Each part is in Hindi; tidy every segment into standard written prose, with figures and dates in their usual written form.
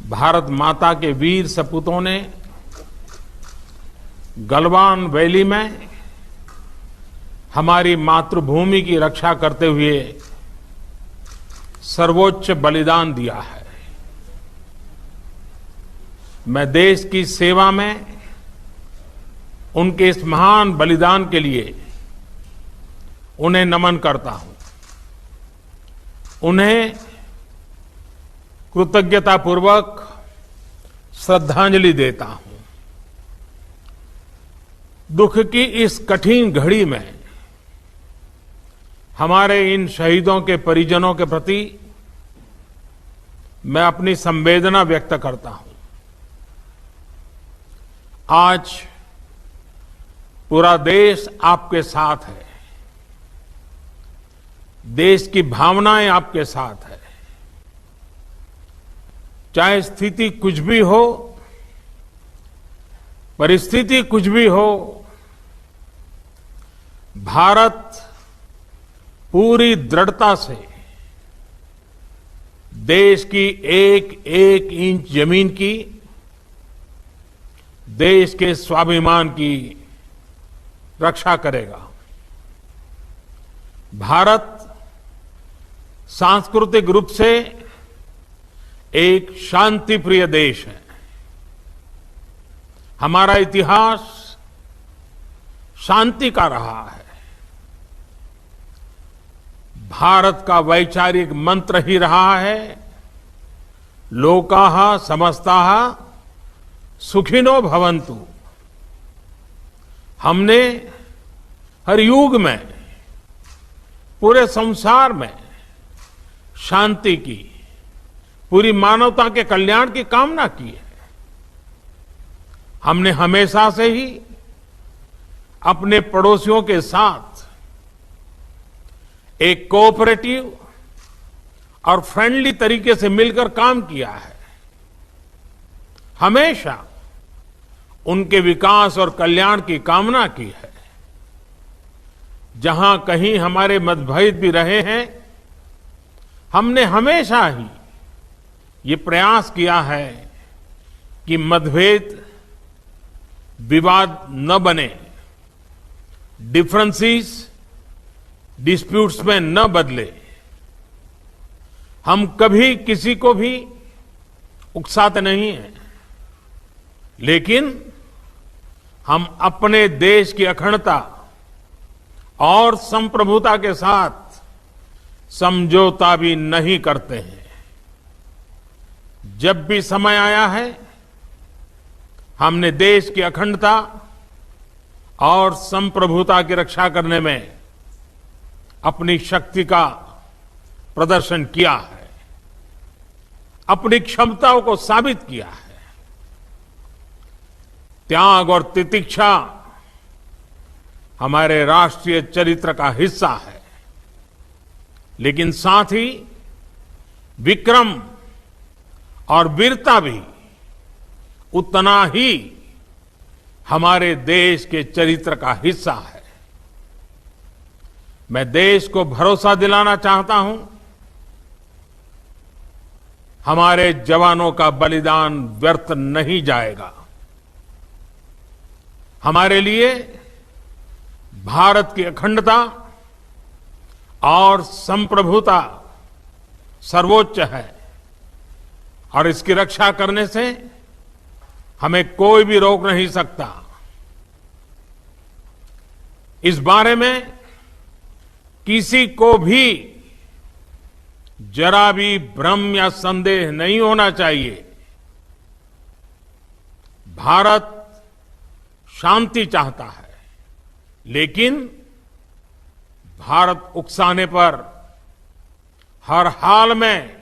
भारत माता के वीर सपूतों ने गलवान वैली में हमारी मातृभूमि की रक्षा करते हुए सर्वोच्च बलिदान दिया है। मैं देश की सेवा में उनके इस महान बलिदान के लिए उन्हें नमन करता हूं। उन्हें कृतज्ञतापूर्वक श्रद्धांजलि देता हूं। दुख की इस कठिन घड़ी में हमारे इन शहीदों के परिजनों के प्रति मैं अपनी संवेदना व्यक्त करता हूं। आज पूरा देश आपके साथ है। देश की भावनाएं आपके साथ है। चाहे स्थिति कुछ भी हो, परिस्थिति कुछ भी हो, भारत पूरी दृढ़ता से देश की एक एक इंच जमीन की, देश के स्वाभिमान की रक्षा करेगा। भारत सांस्कृतिक रूप से एक शांति प्रिय देश है। हमारा इतिहास शांति का रहा है। भारत का वैचारिक मंत्र ही रहा है, लोकाः समस्ताः सुखिनो भवन्तु। हमने हर युग में, पूरे संसार में शांति की, पूरी मानवता के कल्याण की कामना की है। हमने हमेशा से ही अपने पड़ोसियों के साथ एक कोऑपरेटिव और फ्रेंडली तरीके से मिलकर काम किया है। हमेशा उनके विकास और कल्याण की कामना की है। जहां कहीं हमारे मतभेद भी रहे हैं, हमने हमेशा ही ये प्रयास किया है कि मतभेद विवाद न बने, डिफरेंसेस डिस्प्यूट्स में न बदले। हम कभी किसी को भी उकसाते नहीं हैं, लेकिन हम अपने देश की अखंडता और संप्रभुता के साथ समझौता भी नहीं करते हैं। जब भी समय आया है, हमने देश की अखंडता और संप्रभुता की रक्षा करने में अपनी शक्ति का प्रदर्शन किया है, अपनी क्षमताओं को साबित किया है। त्याग और तितिक्षा हमारे राष्ट्रीय चरित्र का हिस्सा है, लेकिन साथ ही विक्रम और वीरता भी उतना ही हमारे देश के चरित्र का हिस्सा है। मैं देश को भरोसा दिलाना चाहता हूं, हमारे जवानों का बलिदान व्यर्थ नहीं जाएगा। हमारे लिए भारत की अखंडता और संप्रभुता सर्वोच्च है, और इसकी रक्षा करने से हमें कोई भी रोक नहीं सकता। इस बारे में किसी को भी जरा भी भ्रम या संदेह नहीं होना चाहिए। भारत शांति चाहता है, लेकिन भारत उकसाने पर हर हाल में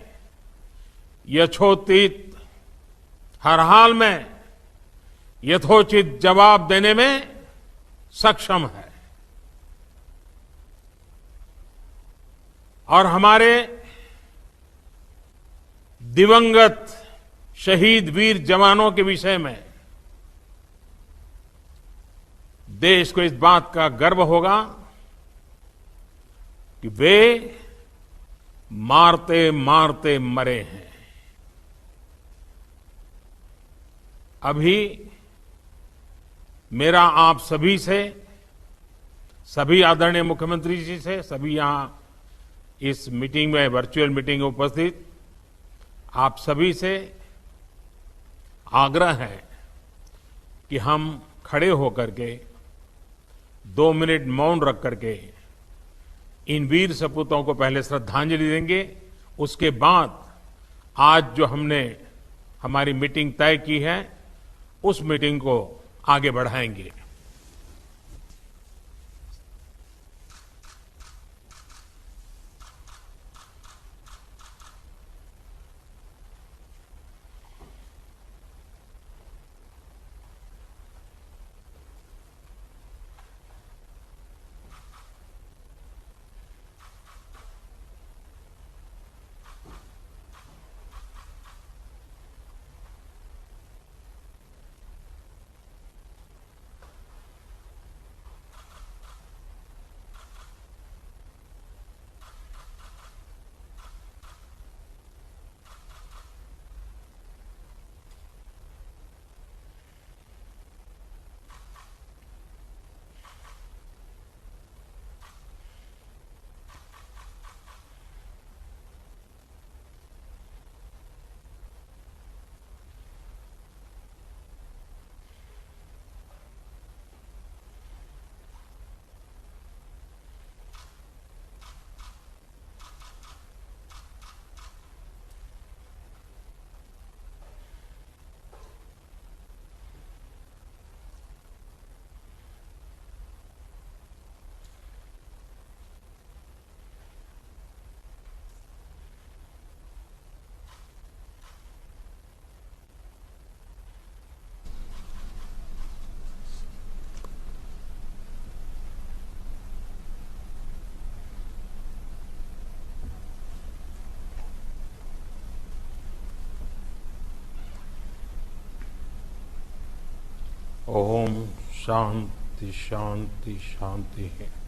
हर हाल में यथोचित जवाब देने में सक्षम है। और हमारे दिवंगत शहीद वीर जवानों के विषय में देश को इस बात का गर्व होगा कि वे मारते मारते मरे हैं। अभी मेरा आप सभी से, सभी आदरणीय मुख्यमंत्री जी से, सभी यहां इस मीटिंग में, वर्चुअल मीटिंग में उपस्थित आप सभी से आग्रह है कि हम खड़े होकर के 2 मिनट मौन रख करके इन वीर सपूतों को पहले श्रद्धांजलि देंगे। उसके बाद आज जो हमने हमारी मीटिंग तय की है, उस मीटिंग को आगे बढ़ाएंगे। ओम शांति शांति शांति है।